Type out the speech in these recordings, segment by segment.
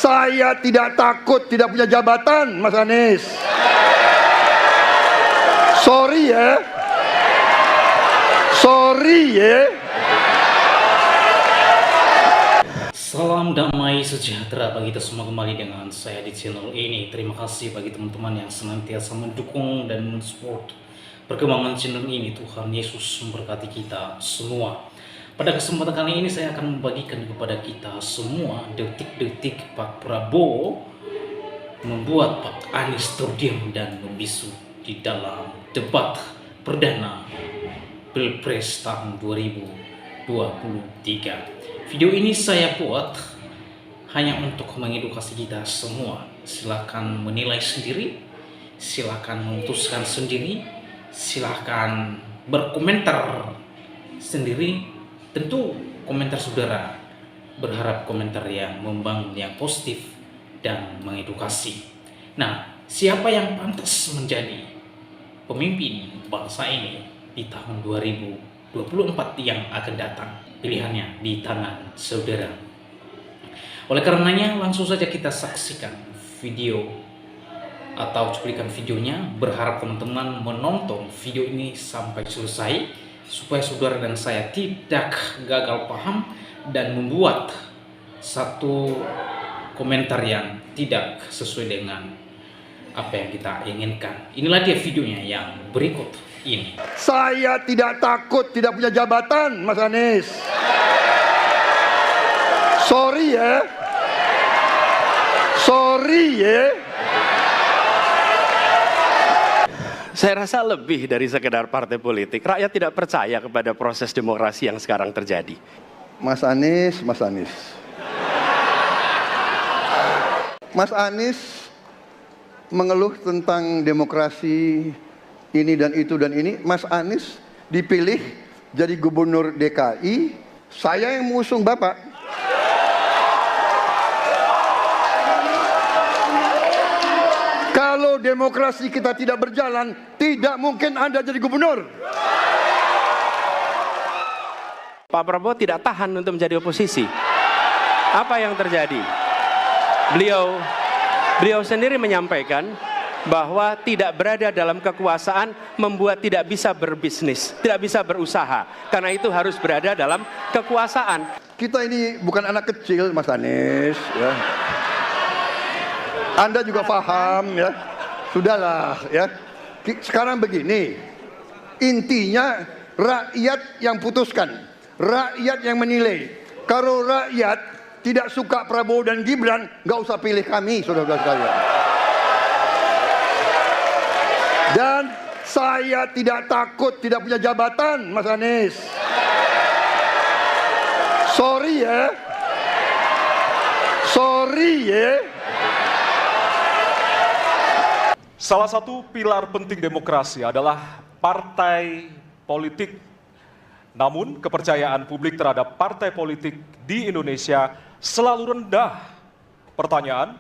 Saya tidak takut tidak punya jabatan, Mas Anies. Sorry ya. Sorry ya. Salam damai sejahtera bagi kita semua, kembali dengan saya di channel ini. Terima kasih bagi teman-teman yang senantiasa mendukung dan mensupport perkembangan channel ini. Tuhan Yesus memberkati kita semua. Pada kesempatan kali ini saya akan membagikan kepada kita semua detik-detik Pak Prabowo membuat Pak Anies terdiam dan membisu di dalam debat perdana Pilpres tahun 2023. Video ini saya buat hanya untuk mengedukasi kita semua. Silakan menilai sendiri, silakan memutuskan sendiri, silakan berkomentar sendiri. Tentu komentar saudara berharap komentar yang membangun, yang positif dan mengedukasi. Nah, siapa yang pantas menjadi pemimpin bangsa ini di tahun 2024 yang akan datang? Pilihannya di tangan saudara. Oleh karenanya langsung saja kita saksikan video atau cuplikan videonya. Berharap teman-teman menonton video ini sampai selesai supaya saudara dan saya tidak gagal paham dan membuat satu komentar yang tidak sesuai dengan apa yang kita inginkan. Inilah dia videonya yang berikut ini. Saya tidak takut tidak punya jabatan, Mas Anies. Sorry ya. Sorry ya. Saya rasa lebih dari sekedar partai politik. Rakyat tidak percaya kepada proses demokrasi yang sekarang terjadi. Mas Anies, Mas Anies. Mas Anies mengeluh tentang demokrasi ini dan itu dan ini. Mas Anies dipilih jadi gubernur DKI. Saya yang mengusung Bapak. Kalau demokrasi kita tidak berjalan, tidak mungkin Anda jadi gubernur. Pak Prabowo tidak tahan untuk menjadi oposisi. Apa yang terjadi? Beliau sendiri menyampaikan bahwa tidak berada dalam kekuasaan membuat tidak bisa berbisnis, tidak bisa berusaha. Karena itu harus berada dalam kekuasaan. Kita ini bukan anak kecil, Mas Anies. Ya. Anda juga paham ya. Sudahlah ya. Sekarang begini. Intinya rakyat yang putuskan. Rakyat yang menilai. Kalau rakyat tidak suka Prabowo dan Gibran, nggak usah pilih kami, saudara-saudara sekalian. Dan saya tidak takut tidak punya jabatan, Mas Anies. Sorry ya. Sorry ya. Salah satu pilar penting demokrasi adalah partai politik. Namun kepercayaan publik terhadap partai politik di Indonesia selalu rendah. Pertanyaan,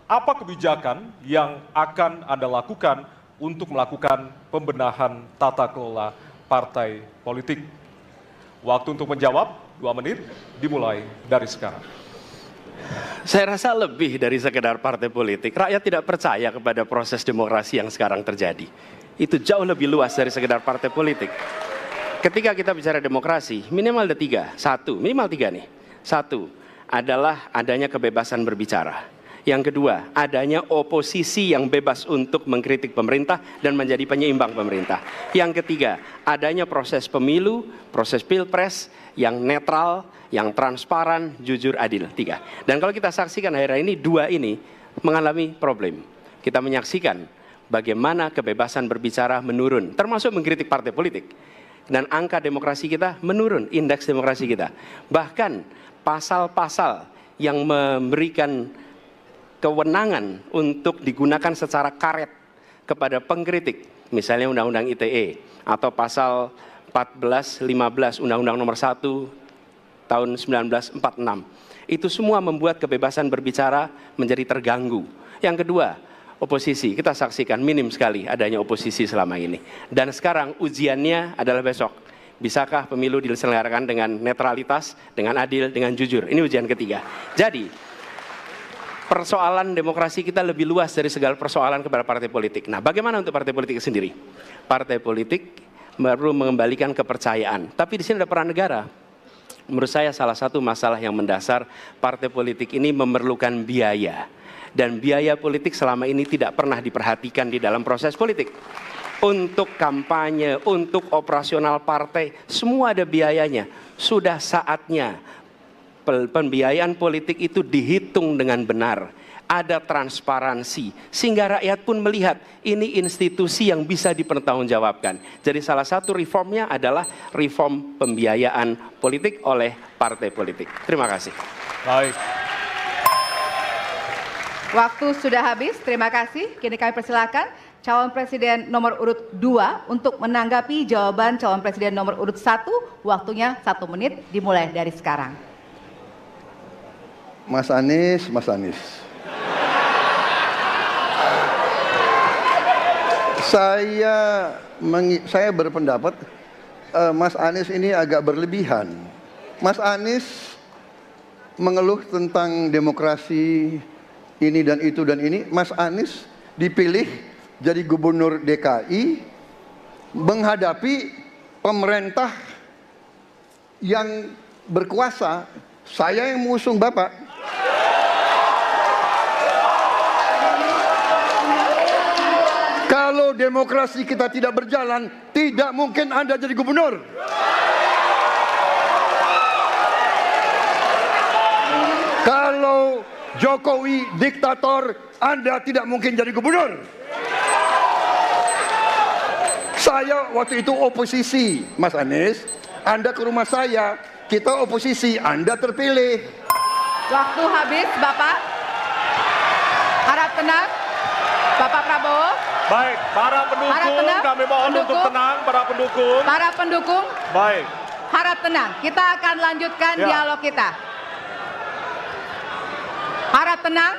apa kebijakan yang akan Anda lakukan untuk melakukan pembenahan tata kelola partai politik? Waktu untuk menjawab 2 menit dimulai dari sekarang. Saya rasa lebih dari sekedar partai politik. Rakyat tidak percaya kepada proses demokrasi yang sekarang terjadi. Itu jauh lebih luas dari sekedar partai politik. Ketika kita bicara demokrasi, minimal ada 3. Minimal 3 nih. 1 adalah adanya kebebasan berbicara. Yang kedua, adanya oposisi yang bebas untuk mengkritik pemerintah dan menjadi penyeimbang pemerintah. Yang ketiga, adanya proses pemilu, proses pilpres yang netral, yang transparan, jujur, adil. 3. Dan kalau kita saksikan akhir-akhir ini, 2 ini mengalami problem. Kita menyaksikan bagaimana kebebasan berbicara menurun, termasuk mengkritik partai politik. Dan angka demokrasi kita menurun, indeks demokrasi kita. Bahkan pasal-pasal yang memberikan kewenangan untuk digunakan secara karet kepada pengkritik, misalnya Undang-Undang ITE atau pasal 14, 15 Undang-Undang Nomor 1 tahun 1946. Itu semua membuat kebebasan berbicara menjadi terganggu. Yang kedua, oposisi. Kita saksikan minim sekali adanya oposisi selama ini. Dan sekarang ujiannya adalah besok. Bisakah pemilu diselenggarakan dengan netralitas, dengan adil, dengan jujur? Ini ujian ketiga. Jadi, persoalan demokrasi kita lebih luas dari segala persoalan kepada partai politik. Nah, bagaimana untuk partai politik sendiri? Partai politik perlu mengembalikan kepercayaan. Tapi di sini ada peran negara. Menurut saya salah satu masalah yang mendasar, partai politik ini memerlukan biaya. Dan biaya politik selama ini tidak pernah diperhatikan di dalam proses politik. Untuk kampanye, untuk operasional partai, semua ada biayanya. Sudah saatnya pembiayaan politik itu dihitung dengan benar. Ada transparansi, sehingga rakyat pun melihat ini institusi yang bisa dipertanggungjawabkan. Jadi salah satu reformnya adalah reform pembiayaan politik oleh partai politik. Terima kasih. Baik. Waktu sudah habis, terima kasih. Kini kami persilakan calon presiden nomor urut 2 untuk menanggapi jawaban calon presiden nomor urut 1. Waktunya 1 menit, dimulai dari sekarang. Mas Anies, Mas Anies. Saya berpendapat Mas Anies ini agak berlebihan. Mas Anies mengeluh tentang demokrasi ini dan itu dan ini. Mas Anies dipilih jadi gubernur DKI menghadapi pemerintah yang berkuasa. Saya yang mengusung Bapak. Kalau demokrasi kita tidak berjalan, tidak mungkin Anda jadi gubernur. Kalau Jokowi diktator, Anda tidak mungkin jadi gubernur. Saya waktu itu oposisi, Mas Anies. Anda ke rumah saya, kita oposisi, Anda terpilih. Waktu habis, Bapak. Harap tenang. Bapak Prabowo. Baik, para pendukung, kami mohon untuk tenang, para pendukung. Para pendukung, Baik. harap tenang. Kita akan lanjutkan dialog kita. Harap tenang.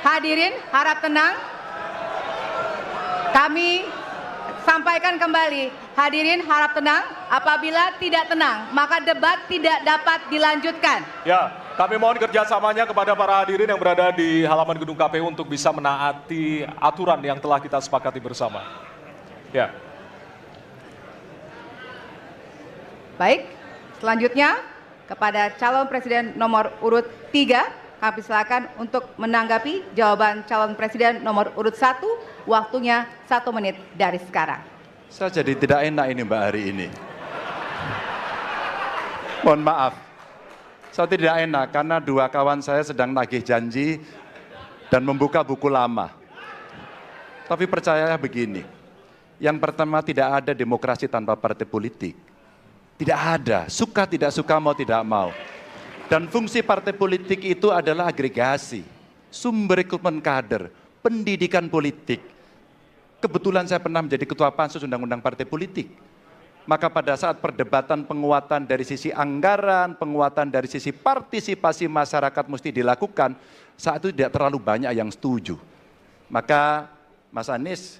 Hadirin, harap tenang. Kami sampaikan kembali. Hadirin harap tenang. Apabila tidak tenang, maka debat tidak dapat dilanjutkan. Ya, kami mohon kerjasamanya kepada para hadirin yang berada di halaman gedung KPU untuk bisa menaati aturan yang telah kita sepakati bersama. Ya. Baik, selanjutnya kepada calon presiden nomor urut 3, kami silakan untuk menanggapi jawaban calon presiden nomor urut 1. Waktunya 1 menit dari sekarang. Saya jadi tidak enak ini Mbak hari ini. Mohon maaf. Saya tidak enak karena 2 kawan saya sedang nagih janji dan membuka buku lama. Tapi percaya begini, yang pertama tidak ada demokrasi tanpa partai politik. Tidak ada, suka tidak suka, mau tidak mau. Dan fungsi partai politik itu adalah agregasi, sumber rekrutmen kader, pendidikan politik. Kebetulan saya pernah menjadi ketua pansus undang-undang partai politik. Maka pada saat perdebatan penguatan dari sisi anggaran, penguatan dari sisi partisipasi masyarakat mesti dilakukan, saat itu tidak terlalu banyak yang setuju. Maka Mas Anies,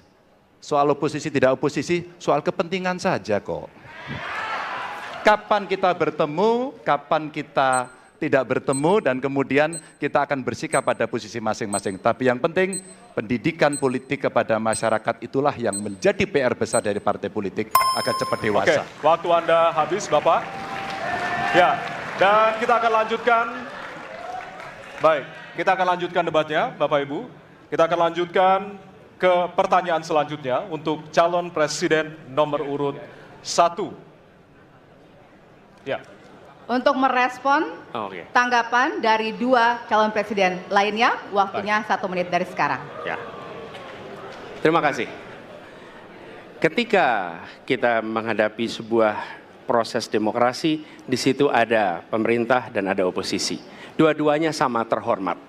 soal oposisi tidak oposisi, soal kepentingan saja kok. Kapan kita bertemu, kapan kita tidak bertemu, dan kemudian kita akan bersikap pada posisi masing-masing. Tapi yang penting, pendidikan politik kepada masyarakat itulah yang menjadi PR besar dari partai politik agar cepat dewasa. Oke, waktu Anda habis, Bapak. Ya, dan kita akan lanjutkan. Baik, kita akan lanjutkan debatnya, Bapak Ibu. Kita akan lanjutkan ke pertanyaan selanjutnya untuk calon presiden nomor urut 1. Ya. Untuk merespon tanggapan dari 2 calon presiden lainnya, waktunya 1 menit dari sekarang. Ya. Terima kasih. Ketika kita menghadapi sebuah proses demokrasi, di situ ada pemerintah dan ada oposisi. Dua-duanya sama terhormat.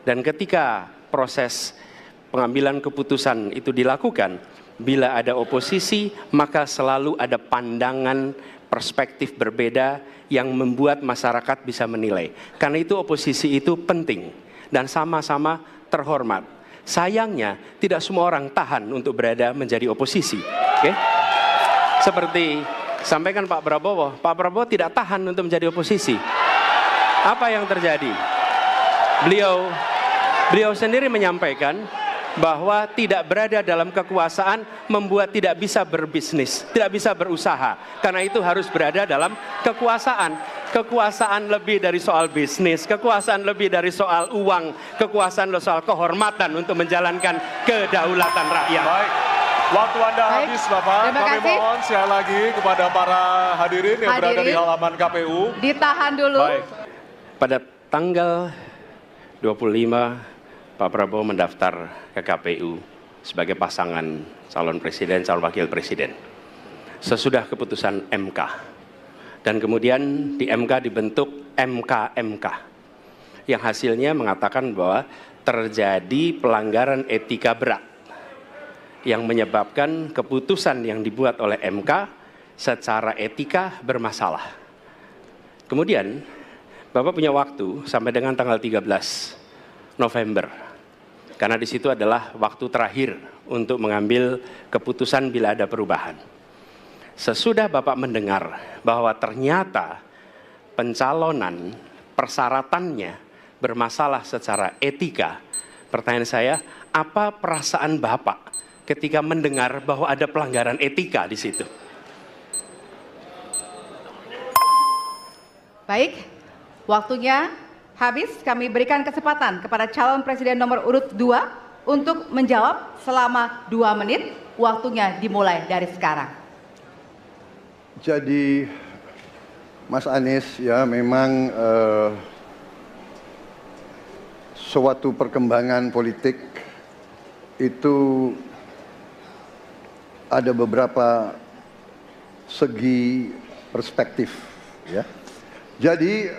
Dan ketika proses pengambilan keputusan itu dilakukan, bila ada oposisi, maka selalu ada pandangan perspektif berbeda yang membuat masyarakat bisa menilai. Karena itu oposisi itu penting dan sama-sama terhormat. Sayangnya tidak semua orang tahan untuk berada menjadi oposisi. Oke? Seperti sampaikan Pak Prabowo tidak tahan untuk menjadi oposisi. Apa yang terjadi? Beliau Beliau sendiri menyampaikan bahwa tidak berada dalam kekuasaan membuat tidak bisa berbisnis, tidak bisa berusaha. Karena itu harus berada dalam kekuasaan. Kekuasaan lebih dari soal bisnis, kekuasaan lebih dari soal uang, kekuasaan soal kehormatan untuk menjalankan kedaulatan rakyat. Baik, waktu Anda Baik, habis Bapak. terima Kami kasih. mohon sekali lagi kepada para hadirin yang berada di Hadirin. halaman KPU. Ditahan dulu. Baik. Pada tanggal 25, Pak Prabowo mendaftar ke KPU sebagai pasangan calon presiden, calon wakil presiden. Sesudah keputusan MK. Dan kemudian di MK dibentuk MK-MK. Yang hasilnya mengatakan bahwa terjadi pelanggaran etika berat. Yang menyebabkan keputusan yang dibuat oleh MK secara etika bermasalah. Kemudian Bapak punya waktu sampai dengan tanggal 13 November. Karena di situ adalah waktu terakhir untuk mengambil keputusan bila ada perubahan. Sesudah Bapak mendengar bahwa ternyata pencalonan persyaratannya bermasalah secara etika, pertanyaan saya, apa perasaan Bapak ketika mendengar bahwa ada pelanggaran etika di situ? Baik, waktunya habis. Kami berikan kesempatan kepada calon presiden nomor urut 2 untuk menjawab selama 2 menit. Waktunya dimulai dari sekarang. Jadi Mas Anies ya memang suatu perkembangan politik itu ada beberapa segi perspektif ya. Jadi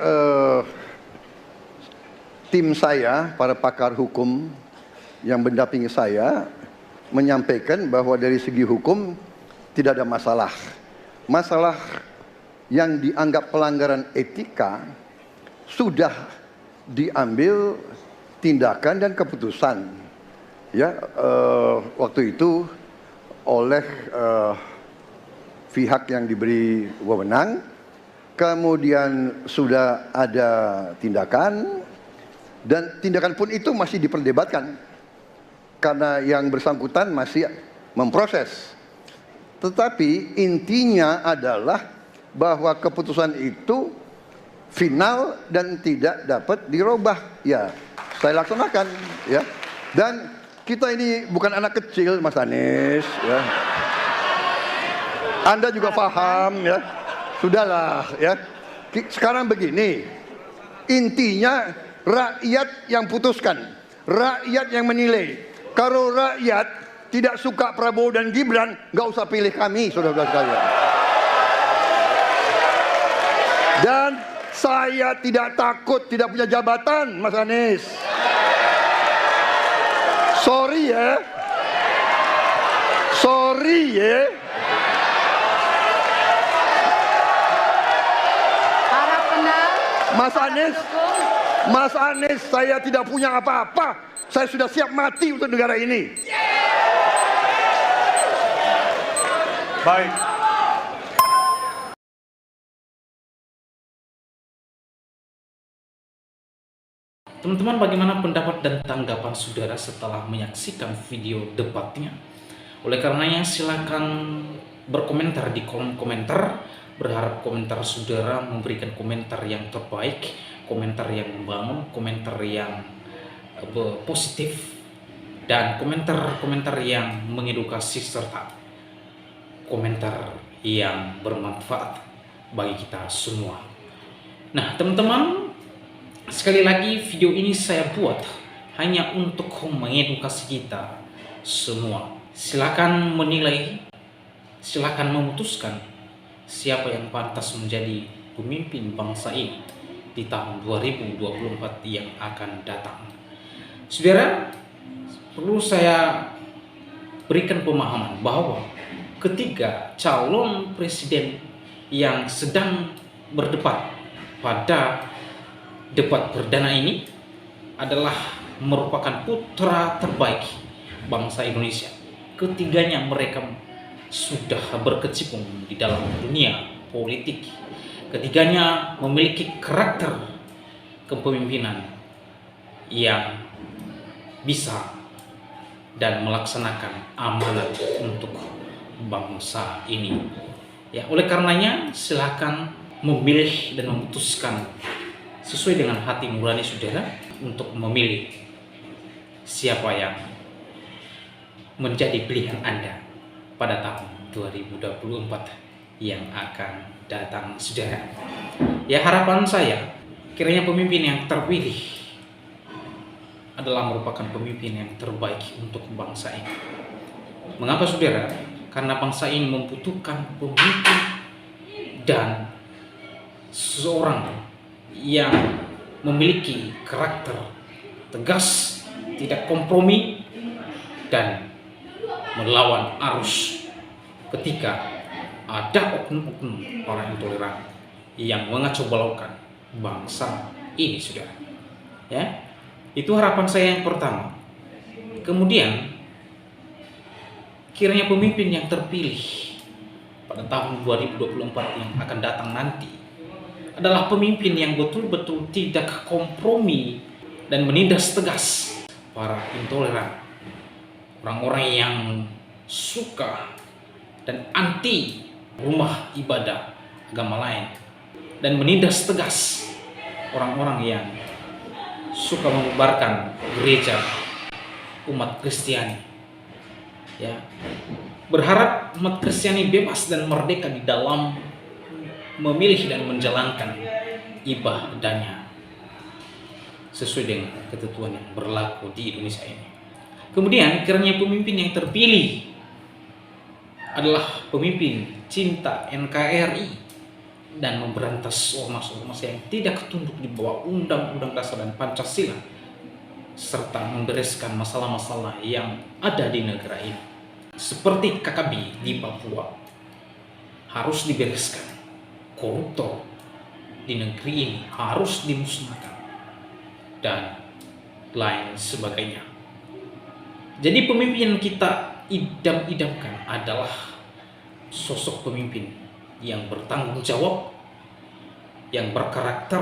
tim saya, para pakar hukum yang mendampingi saya menyampaikan bahwa dari segi hukum tidak ada masalah. Masalah yang dianggap pelanggaran etika sudah diambil tindakan dan keputusan ya waktu itu oleh pihak yang diberi wewenang, kemudian sudah ada tindakan dan tindakan pun itu masih diperdebatkan karena yang bersangkutan masih memproses. Tetapi intinya adalah bahwa keputusan itu final dan tidak dapat dirubah. Ya, saya laksanakan ya. Dan kita ini bukan anak kecil, Mas Anies ya. Anda juga paham ya. Sudahlah ya. Sekarang begini. Intinya rakyat yang putuskan, rakyat yang menilai. Kalau rakyat tidak suka Prabowo dan Gibran, nggak usah pilih kami, saudara-saudara sekalian. Dan saya tidak takut tidak punya jabatan, Mas Anies. Sorry ya. Sorry ya. Para penang, Mas Anies, saya tidak punya apa-apa. Saya sudah siap mati untuk negara ini. Baik. Teman-teman, bagaimana pendapat dan tanggapan saudara setelah menyaksikan video debatnya? Oleh karenanya silakan berkomentar di kolom komentar. Berharap komentar saudara memberikan komentar yang terbaik, komentar yang membangun, komentar yang positif, dan komentar-komentar yang mengedukasi serta komentar yang bermanfaat bagi kita semua. Nah, teman-teman, sekali lagi video ini saya buat hanya untuk mengedukasi kita semua. Silakan menilai, silakan memutuskan siapa yang pantas menjadi pemimpin bangsa ini di tahun 2024 yang akan datang. Saudara, perlu saya berikan pemahaman bahwa ketiga calon presiden yang sedang berdebat pada debat perdana ini adalah merupakan putra terbaik bangsa Indonesia. Ketiganya mereka sudah berkecimpung di dalam dunia politik. Ketiganya memiliki karakter kepemimpinan yang bisa dan melaksanakan amanat untuk bangsa ini. Ya, oleh karenanya silakan memilih dan memutuskan sesuai dengan hati nurani saudara untuk memilih siapa yang menjadi pilihan Anda pada tahun 2024 yang akan datang saudara. Ya, harapan saya kiranya pemimpin yang terpilih adalah merupakan pemimpin yang terbaik untuk bangsa ini. Mengapa saudara? Karena bangsa ini membutuhkan pemimpin dan seseorang yang memiliki karakter tegas, tidak kompromi, dan melawan arus ketika ada oknum-oknum orang intoleran yang mengacau balaukan bangsa ini, saudara. Ya, itu harapan saya yang pertama. Kemudian kiranya pemimpin yang terpilih pada tahun 2024 yang akan datang nanti adalah pemimpin yang betul-betul tidak kompromi dan menindas tegas para intoleran, orang-orang yang suka dan anti rumah ibadah agama lain, dan menindas tegas orang-orang yang suka membubarkan gereja umat Kristiani. Ya, berharap umat Kristiani bebas dan merdeka di dalam memilih dan menjalankan ibadahnya sesuai dengan ketentuan yang berlaku di Indonesia ini. Kemudian kiranya pemimpin yang terpilih adalah pemimpin cinta NKRI dan memberantas ormas-ormas yang tidak tunduk di bawah Undang-Undang Dasar dan Pancasila, serta membereskan masalah-masalah yang ada di negara ini. Seperti KKB di Papua harus dibereskan, koruptor di negeri ini harus dimusnahkan, dan lain sebagainya. Jadi pemimpin yang kita idam-idamkan adalah sosok pemimpin yang bertanggung jawab, yang berkarakter,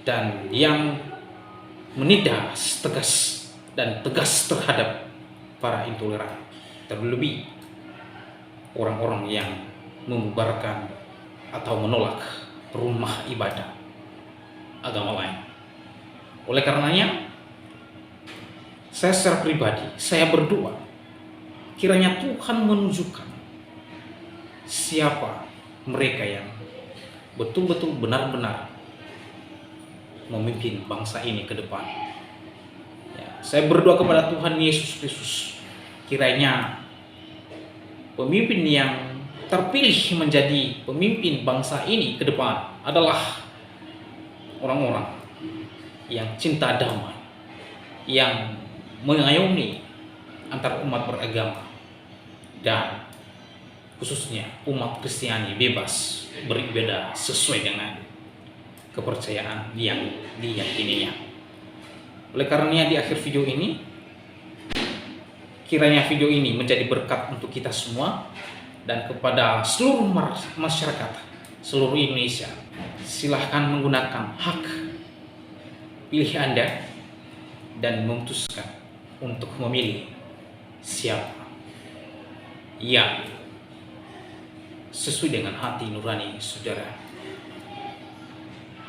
dan yang menindas tegas dan tegas terhadap para intoleran, terlebih orang-orang yang membubarkan atau menolak rumah ibadah agama lain. Oleh karenanya, saya secara pribadi, saya berdoa kiranya Tuhan menunjukkan siapa mereka yang betul-betul benar-benar memimpin bangsa ini ke depan. Ya, saya berdoa kepada Tuhan Yesus Kristus, kiranya pemimpin yang terpilih menjadi pemimpin bangsa ini ke depan adalah orang-orang yang cinta damai, yang mengayomi antar umat beragama, dan khususnya umat Kristiani bebas beribadah sesuai dengan kepercayaan yang diyakininya. Oleh karenanya di akhir video ini, kiranya video ini menjadi berkat untuk kita semua dan kepada seluruh masyarakat seluruh Indonesia. Silahkan menggunakan hak pilih Anda dan memutuskan untuk memilih siapa yang sesuai dengan hati nurani saudara.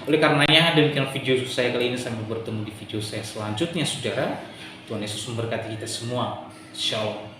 Oleh karenanya demikian video saya kali ini, sampai bertemu di video saya selanjutnya saudara. Tuhan Yesus memberkati kita semua. Shalom.